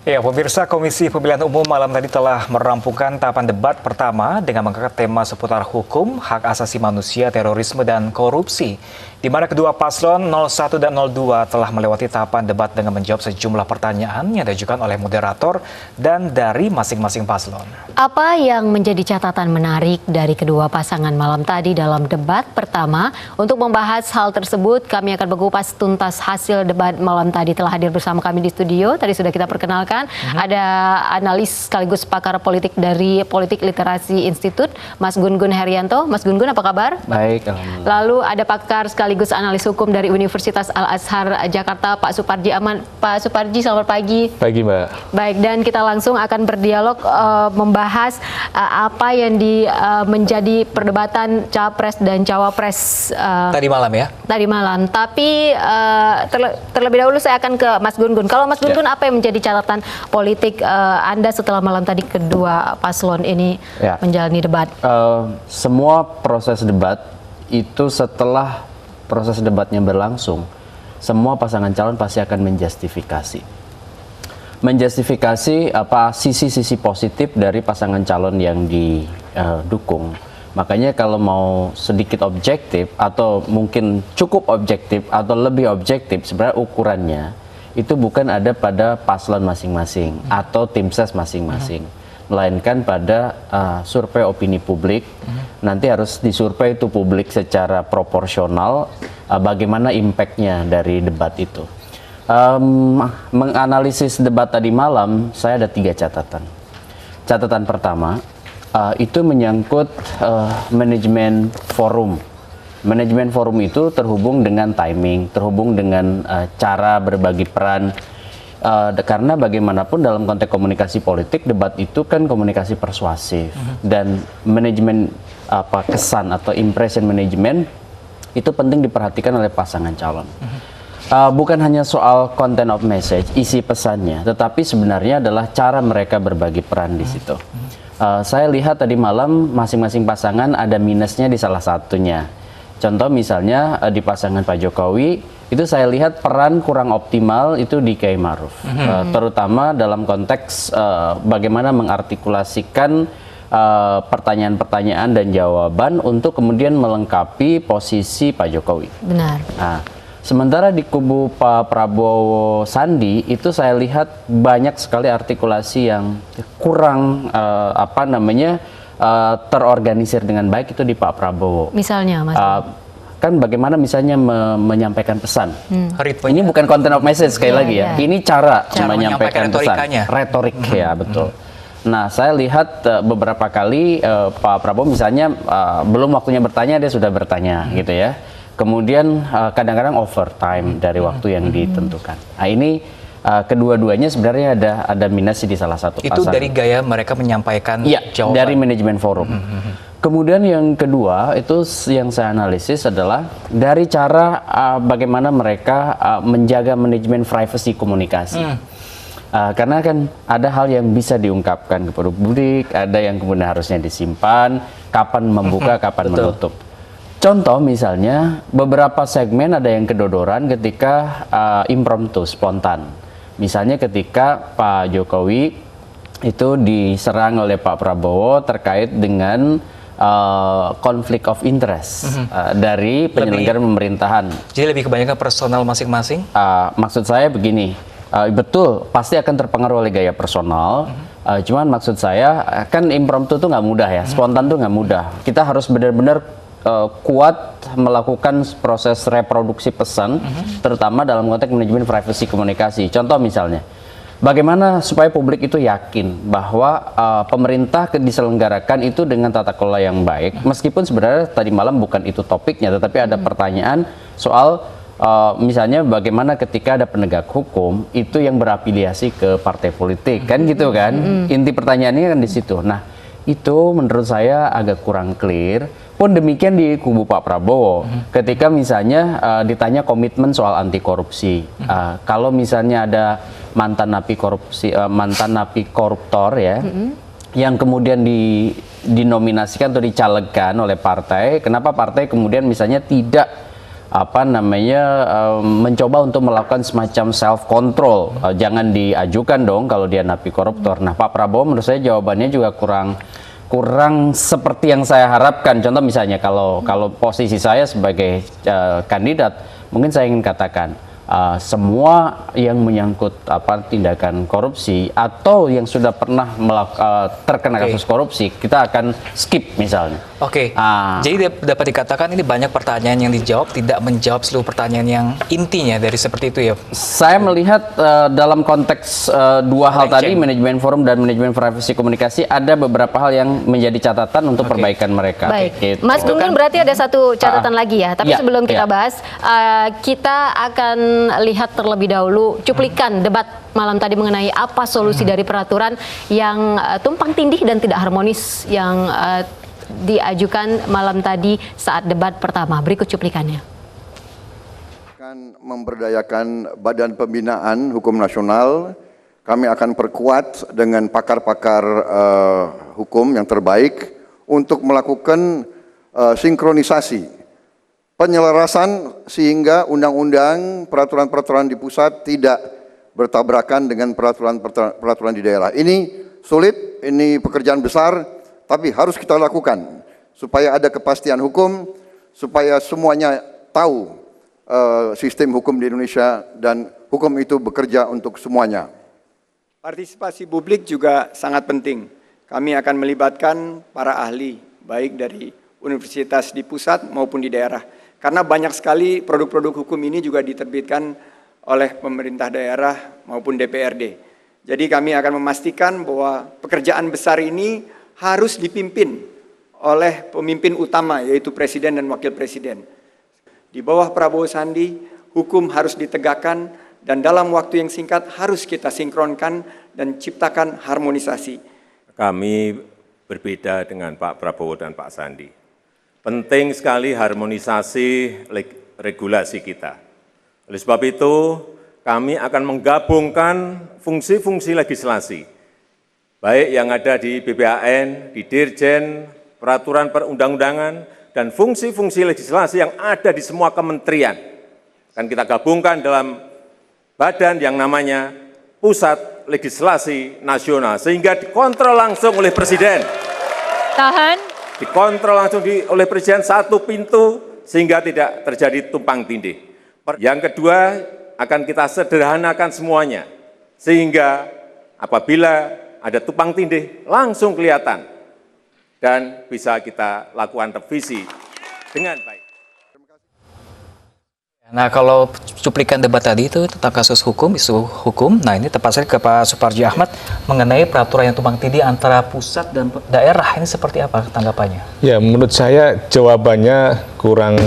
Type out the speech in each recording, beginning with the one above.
Ya, pemirsa Komisi Pemilihan Umum malam tadi telah merampungkan tahapan debat pertama dengan mengangkat tema seputar hukum, hak asasi manusia, terorisme, dan korupsi. Di mana kedua paslon 01 dan 02 telah melewati tahapan debat dengan menjawab sejumlah pertanyaan yang diajukan oleh moderator dan dari masing-masing paslon. Apa yang menjadi catatan menarik dari kedua pasangan malam tadi dalam debat pertama? Untuk membahas hal tersebut, kami akan mengupas tuntas hasil debat malam tadi. Telah hadir bersama kami di studio. Tadi sudah kita perkenalkan. Ada analis sekaligus pakar politik dari Politik Literasi Institut, Mas Gun-Gun Herianto. Mas Gun-Gun, apa kabar? Baik, alhamdulillah. Lalu ada pakar sekaligus analis hukum dari Universitas Al-Azhar Jakarta, Pak Suparji Aman. Pak Suparji, selamat pagi. Pagi, Mbak. Baik, dan kita langsung akan berdialog membahas apa yang menjadi perdebatan Capres dan Cawapres Tadi malam ya? tadi malam. Tapi terlebih dahulu saya akan ke Mas Gun-Gun. Kalau Mas Gun-Gun, apa yang menjadi catatan politik Anda setelah malam tadi kedua paslon ini menjalani debat? Semua proses debat itu setelah proses debatnya berlangsung, semua pasangan calon pasti akan menjustifikasi apa sisi-sisi positif dari pasangan calon yang didukung. Makanya kalau mau sedikit objektif atau mungkin cukup objektif atau lebih objektif, sebenarnya ukurannya itu bukan ada pada paslon masing-masing atau tim ses masing-masing, melainkan pada survei opini publik. Nanti harus disurvei itu publik secara proporsional bagaimana impactnya dari debat itu. Menganalisis debat tadi malam, saya ada 3 catatan. Catatan pertama, itu menyangkut manajemen forum. Manajemen forum itu terhubung dengan timing, terhubung dengan cara berbagi peran. Karena bagaimanapun dalam konteks komunikasi politik, debat itu kan komunikasi persuasif. Dan manajemen kesan atau impression management itu penting diperhatikan oleh pasangan calon. Bukan hanya soal content of message, isi pesannya, tetapi sebenarnya adalah cara mereka berbagi peran di situ. Saya lihat tadi malam masing-masing pasangan ada minusnya di salah satunya. Contoh misalnya di pasangan Pak Jokowi, itu saya lihat peran kurang optimal itu di Kiai Ma'ruf. Terutama dalam konteks bagaimana mengartikulasikan pertanyaan-pertanyaan dan jawaban untuk kemudian melengkapi posisi Pak Jokowi. Benar. Nah, sementara di kubu Pak Prabowo Sandi itu saya lihat banyak sekali artikulasi yang kurang terorganisir dengan baik itu di Pak Prabowo. Misalnya, Mas. Kan bagaimana misalnya menyampaikan pesan. Ritmenya. Ini bukan content of message sekali lagi ya. Ini cara menyampaikan pesan. retorikanya. Retorik ya, betul. Nah, saya lihat beberapa kali Pak Prabowo misalnya belum waktunya bertanya dia sudah bertanya gitu ya. Kemudian kadang-kadang overtime dari waktu yang ditentukan. Nah, ini kedua-duanya sebenarnya ada minus di salah satu Itu pasangan. dari gaya mereka menyampaikan jawaban. Dari manajemen forum. Kemudian yang kedua itu yang saya analisis adalah dari cara bagaimana mereka menjaga manajemen privacy komunikasi. Karena kan ada hal yang bisa diungkapkan kepada publik, ada yang kemudian harusnya disimpan, kapan membuka, kapan menutup. Contoh misalnya beberapa segmen ada yang kedodoran ketika impromptu, spontan. Misalnya ketika Pak Jokowi itu diserang oleh Pak Prabowo terkait dengan konflik of interest dari penyelenggara pemerintahan. Jadi lebih kebanyakan personal masing-masing? Maksud saya begini, betul pasti akan terpengaruh oleh gaya personal. Cuman maksud saya kan impromptu itu nggak mudah ya, spontan tuh nggak mudah. Kita harus benar-benar kuat melakukan proses reproduksi pesan, terutama dalam konteks manajemen privacy komunikasi. Contoh misalnya, bagaimana supaya publik itu yakin bahwa pemerintah diselenggarakan itu dengan tata kelola yang baik, meskipun sebenarnya tadi malam bukan itu topiknya, tetapi ada pertanyaan soal misalnya bagaimana ketika ada penegak hukum itu yang berafiliasi ke partai politik, kan gitu kan? Inti pertanyaannya kan di situ. Nah, itu menurut saya agak kurang clear. Pun demikian di kubu Pak Prabowo, ketika misalnya ditanya komitmen soal anti korupsi, kalau misalnya ada mantan napi korupsi, mantan napi koruptor ya, yang kemudian dinominasikan atau dicalegkan oleh partai, kenapa partai kemudian misalnya tidak mencoba untuk melakukan semacam self control. Jangan diajukan dong kalau dia napi koruptor. Nah, Pak Prabowo menurut saya jawabannya juga kurang seperti yang saya harapkan. Contoh misalnya kalau posisi saya sebagai kandidat, mungkin saya ingin katakan semua yang menyangkut tindakan korupsi atau yang sudah pernah terkena kasus korupsi, kita akan skip misalnya. Oke, jadi dapat dikatakan ini banyak pertanyaan yang dijawab, tidak menjawab seluruh pertanyaan yang intinya dari seperti itu ya? Saya melihat dalam konteks dua hal tadi, manajemen forum dan manajemen privasi komunikasi, ada beberapa hal yang menjadi catatan untuk perbaikan mereka. Baik, gitu. Mas Gun berarti ada satu catatan lagi ya, tapi sebelum kita bahas, kita akan lihat terlebih dahulu cuplikan debat malam tadi mengenai apa solusi dari peraturan yang tumpang tindih dan tidak harmonis yang diajukan malam tadi saat debat pertama. Berikut cuplikannya. Akan memberdayakan Badan Pembinaan Hukum Nasional, kami akan perkuat dengan pakar-pakar hukum yang terbaik untuk melakukan sinkronisasi, penyelarasan sehingga undang-undang, peraturan-peraturan di pusat tidak bertabrakan dengan peraturan di daerah. Ini sulit, ini pekerjaan besar, tapi harus kita lakukan supaya ada kepastian hukum, supaya semuanya tahu sistem hukum di Indonesia dan hukum itu bekerja untuk semuanya. Partisipasi publik juga sangat penting. Kami akan melibatkan para ahli, baik dari universitas di pusat maupun di daerah. Karena banyak sekali produk-produk hukum ini juga diterbitkan oleh pemerintah daerah maupun DPRD. Jadi kami akan memastikan bahwa pekerjaan besar ini harus dipimpin oleh pemimpin utama, yaitu Presiden dan Wakil Presiden. Di bawah Prabowo Sandi, hukum harus ditegakkan dan dalam waktu yang singkat harus kita sinkronkan dan ciptakan harmonisasi. Kami berbeda dengan Pak Prabowo dan Pak Sandi. Penting sekali harmonisasi regulasi kita. Oleh sebab itu, kami akan menggabungkan fungsi-fungsi legislasi, baik yang ada di BPAN, di Dirjen, peraturan perundang-undangan, dan fungsi-fungsi legislasi yang ada di semua kementerian. Akan kita gabungkan dalam badan yang namanya Pusat Legislasi Nasional, sehingga dikontrol langsung oleh Presiden. Dikontrol langsung oleh Presiden, satu pintu, sehingga tidak terjadi tumpang tindih. Yang kedua, akan kita sederhanakan semuanya, sehingga apabila ada tumpang tindih, langsung kelihatan, dan bisa kita lakukan revisi dengan baik. Nah, kalau cuplikan debat tadi itu tentang kasus hukum, isu hukum, nah ini tepat sekali ke Pak Suparji Ahmad mengenai peraturan yang tumpang tindih antara pusat dan daerah. Ini seperti apa tanggapannya? Ya, menurut saya jawabannya kurang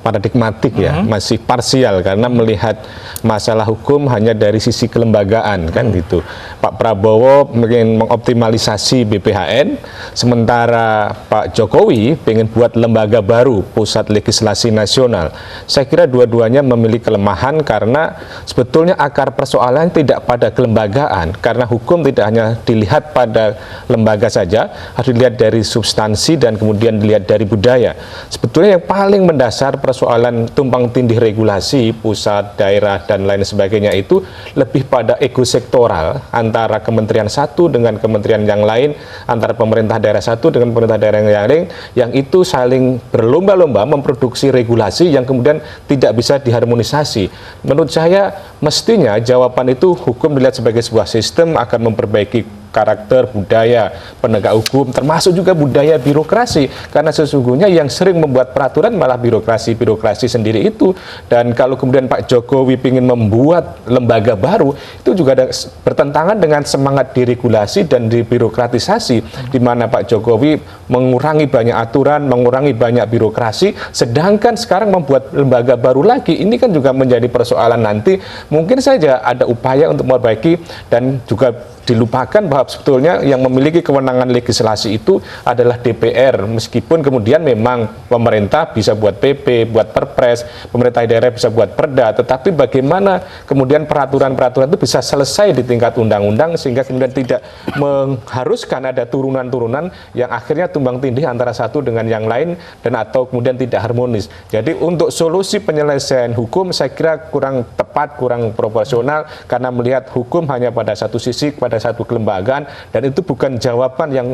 paradigmatik ya, masih parsial karena melihat masalah hukum hanya dari sisi kelembagaan kan gitu. Pak Prabowo ingin mengoptimalisasi BPHN, sementara Pak Jokowi ingin buat lembaga baru, Pusat Legislasi Nasional. Saya kira dua-duanya memiliki kelemahan karena sebetulnya akar persoalan tidak pada kelembagaan, karena hukum tidak hanya dilihat pada lembaga saja, harus dilihat dari substansi dan kemudian dilihat dari budaya. Sebetulnya yang paling mendasar persoalan tumpang tindih regulasi pusat, daerah, dan lain sebagainya itu lebih pada ego sektoral antara kementerian satu dengan kementerian yang lain, antara pemerintah daerah satu dengan pemerintah daerah yang lain, yang itu saling berlomba-lomba memproduksi regulasi yang kemudian tidak bisa diharmonisasi. Menurut saya mestinya jawaban itu hukum dilihat sebagai sebuah sistem akan memperbaiki karakter, budaya, penegak hukum, termasuk juga budaya birokrasi. Karena sesungguhnya yang sering membuat peraturan malah birokrasi sendiri itu. Dan kalau kemudian Pak Jokowi ingin membuat lembaga baru, itu juga ada bertentangan dengan semangat diregulasi dan dibirokratisasi, di mana Pak Jokowi mengurangi banyak aturan, mengurangi banyak birokrasi, sedangkan sekarang membuat lembaga baru lagi. Ini kan juga menjadi persoalan nanti. Mungkin saja ada upaya untuk memperbaiki dan juga dilupakan bahwa sebab sebetulnya yang memiliki kewenangan legislasi itu adalah DPR, meskipun kemudian memang pemerintah bisa buat PP, buat perpres, pemerintah daerah bisa buat perda, tetapi bagaimana kemudian peraturan-peraturan itu bisa selesai di tingkat undang-undang sehingga kemudian tidak mengharuskan ada turunan-turunan yang akhirnya tumbang tindih antara satu dengan yang lain dan atau kemudian tidak harmonis. Jadi untuk solusi penyelesaian hukum saya kira kurang tepat, kurang proporsional karena melihat hukum hanya pada satu sisi, pada satu kelembagaan, dan itu bukan jawaban yang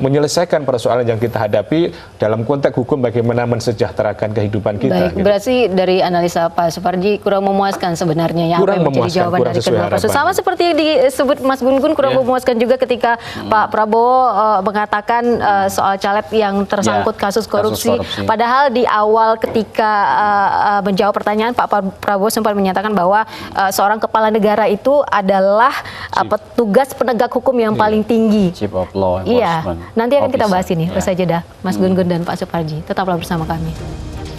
menyelesaikan persoalan yang kita hadapi dalam konteks hukum bagaimana mensejahterakan kehidupan kita. Baik, berarti dari analisa Pak Suparji kurang memuaskan sebenarnya yang menjadi jawaban dari kedua kasus. Sama seperti yang disebut Mas Gun-Gun kurang memuaskan juga ketika Pak Prabowo mengatakan soal caleg yang tersangkut kasus korupsi. Padahal di awal ketika menjawab pertanyaan Pak Prabowo sempat menyatakan bahwa seorang kepala negara itu adalah petugas penegak hukum yang paling tinggi. Chief of Law Iya, Enforcement. nanti akan kita bahas ini. Usai jeda, Mas Gun-Gun dan Pak Suparji. Tetaplah bersama kami.